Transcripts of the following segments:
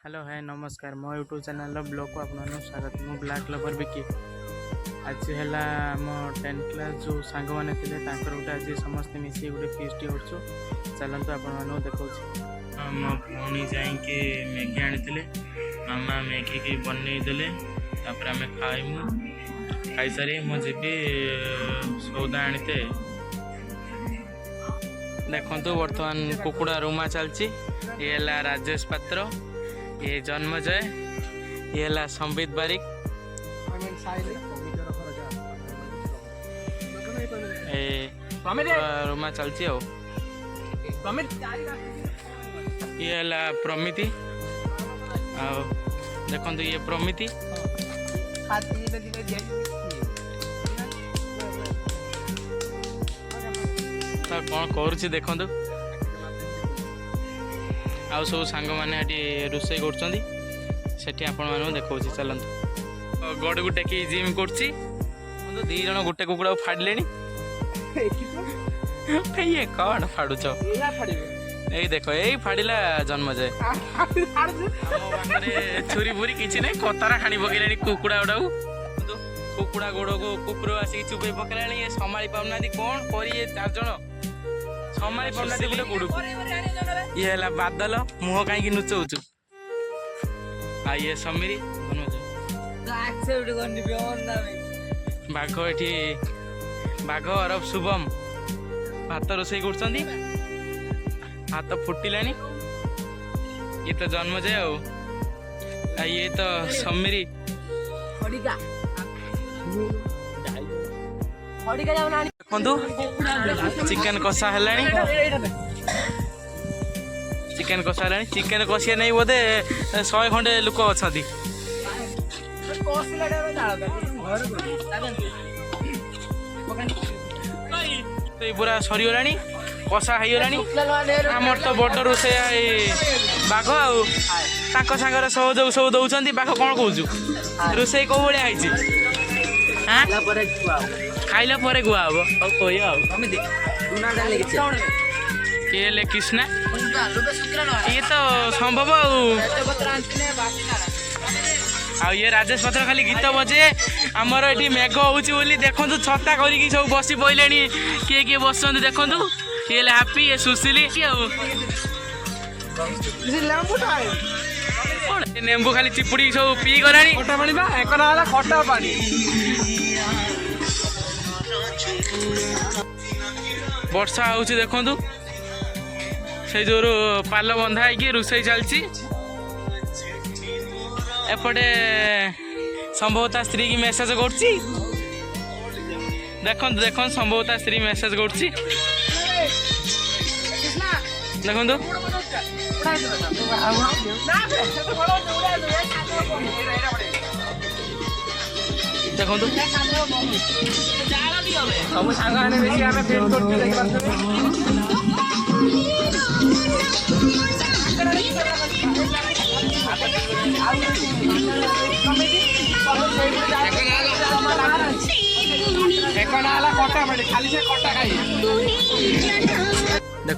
Hello है नमस्कार मो यूट्यूब चैनल ब्लॉग को आपको स्वागत। मु ब्लैक लवर बिकी आज है मो 10th क्लास जो सांग मैंने थे गोटे आज समस्ते मिसी गोटे फीस्ट हो चलते आपको देखा मो पुणी जाकि मैगी आनी मामा मैगी की बनईदे आम खाइमु खाई सारी मुझे सौदा आनीते देखु बर्तमान कुकुड़ा रुमा चलती ये है राजेश पात्र ये जन्मजय ये है संबित बारिक रुमा चलती ये है प्रमिति देखो ये प्रमिति तो कौन करुच्ची देखु आउ सब सांग मैंने रोषे कर देखा चलते गड़ गुटे कि जिम कर दी जन गोटे कुकुड़ा फाड़ले ये कौन फाड़ुच यही देख यही फाड़ा जन्मजय छुरी बुरी किसी ना कतारा हाणी पकड़े कुकुड़ा गुड़ा कुकुड़ा गोड़ को कुकुर आसिक चुपे पकड़ा ये संभाली पाना कौन कर चार जन संभाली पाना गोटे गोड़ ये है बादल मुह कहीं नुचौचु आ ये समीरी बाघ ये बाघ अरब शुभम भात रोषे कर हाथ फुटिला ये तो जन्मजय आ ये तो समीरी देखु चिकेन कषा है चिकेन कषा है चिकेन कषिया नहीं बोधे 100 खंडे लोक अच्छा पूरा सरीगला कषा होगला आमर तो बड़ रोषे बाघ आगर सहयोग सब दौरान बाघ कौन कौचु रोषे कौ भाई खाइला पर गुआ हम किए कृष्णा ये तो संभव आ ये राजेश पत्र खाली गीत बजे आमर ये मेघ हो देखु छता करके सब बसी पड़े किए किए बस देखु ये हैप्पी ये सुशीली नेम्बू खाली चिपुड़ी सब पी गला खटा पानी वर्षा हो देखु से जो पाल बंधा है रोषे चलती एपटे संभवतः स्त्री की मेसेज कर देखो संभवतः स्त्री मेसेज कर देखो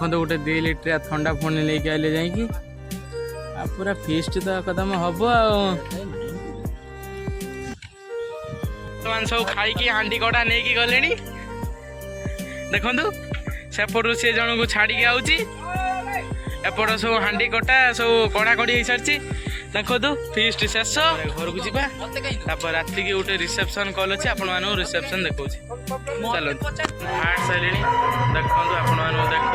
गोटे 2 लीटर ठंडा पुणी लेके आइले जाकि पूरा फीस्ट तो कदम हम बर्तमान सब खाई हांडी कटा नहीं गले देखु सेपटू सी जन को छाड़ी आउची एपट सब हांडी कटा सब कड़ा कड़ी हो सारी देखो फीस्ट शेष घर को जापर रात की गोटे रिसेप्शन कल अच्छे आपण रिसेप्शन देखा चलो हाट सारे देखो आपण देखा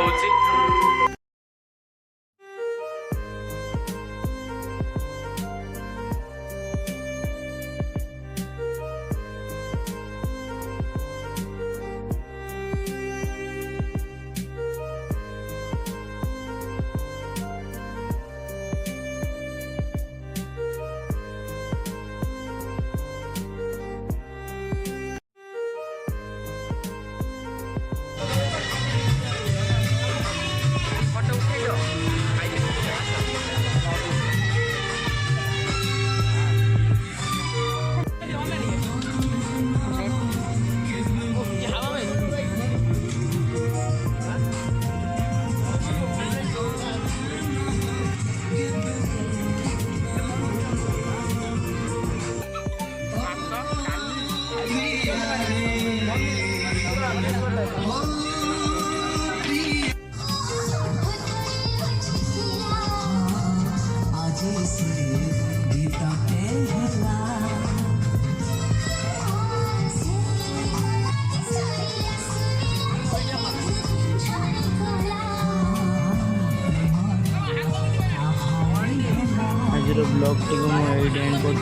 आज ब्लॉग टी मुझे एंड कर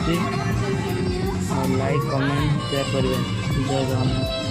लाइक कमेंट शेयर करेंगे। जय जगन्नाथ।